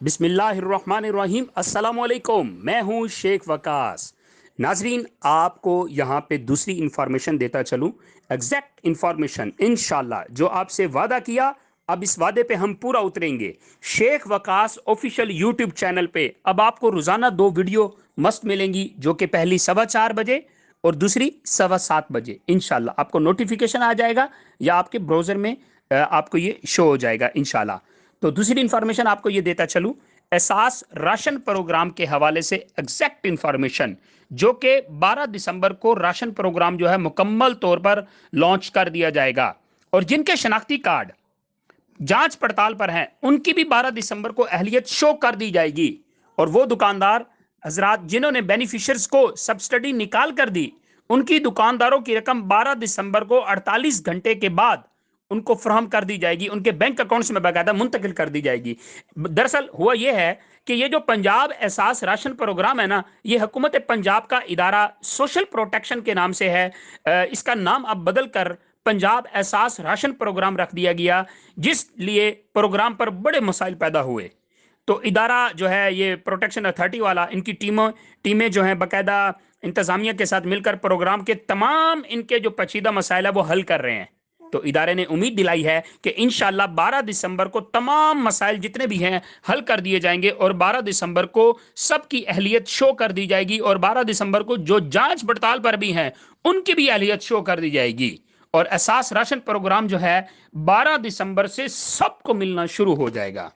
बिस्मिल्लाहिर्रहमानिर्रहीम अस्सलाम वालेकुम। मैं हूं शेख वकास। नाजरीन, आपको यहां पे दूसरी इंफॉर्मेशन देता चलूं, एग्जैक्ट इंफॉर्मेशन इंशाल्लाह जो आपसे वादा किया, अब इस वादे पे हम पूरा उतरेंगे। Sheikh Waqas official YouTube channel पे अब आपको रोजाना 2 वीडियो मस्त मिलेंगी, जो कि पहली 4:15 बजे और दूसरी 7:15 बजे इंशाल्लाह आपको नोटिफिकेशन आ जाएगा या आपके ब्राउजर में आपको ये शो हो जाएगा इंशाल्लाह। तो दूसरी इंफॉर्मेशन आपको ये देता चलूं, एहसास राशन प्रोग्राम के हवाले से एग्जैक्ट इंफॉर्मेशन, जो कि 12 दिसंबर को राशन प्रोग्राम जो है मुकम्मल तौर पर लॉन्च कर दिया जाएगा, और जिनके शनाख्ती कार्ड जांच पड़ताल पर हैं उनकी भी 12 दिसंबर को अहलियत शो कर दी जाएगी। और वो दुकानदार हजरात जिन्होंने बेनिफिशियर्स को सब्सिडी निकाल कर दी, उनकी दुकानदारों की रकम 12 दिसंबर को 48 घंटे के बाद उनको फराहम कर दी जाएगी, उनके बैंक अकाउंट्स में बाकायदा मुंतकिल कर दी जाएगी। दरअसल हुआ यह है कि ये जो पंजाब एहसास राशन प्रोग्राम है ना, ये हुकूमत पंजाब का इदारा सोशल प्रोटेक्शन के नाम से है। इसका नाम अब बदल कर पंजाब एहसास राशन प्रोग्राम रख दिया गया, जिस लिए प्रोग्राम पर बड़े मसाइल पैदा हुए। तो इदारा जो है ये प्रोटेक्शन अथॉरिटी वाला, इनकी टीमें जो हैं बाकायदा इंतजामिया के साथ मिलकर प्रोग्राम के तमाम इनके जो पेचीदा मसाइल है वो हल कर रहे हैं। तो इदारे ने उम्मीद दिलाई है कि इंशाल्लाह 12 दिसंबर को तमाम मसाइल जितने भी हैं हल कर दिए जाएंगे, और 12 दिसंबर को सबकी अहलियत शो कर दी जाएगी, और 12 दिसंबर को जो जांच पड़ताल पर भी हैं उनकी भी अहलियत शो कर दी जाएगी। और एहसास राशन प्रोग्राम जो है 12 दिसंबर से सबको मिलना शुरू हो जाएगा।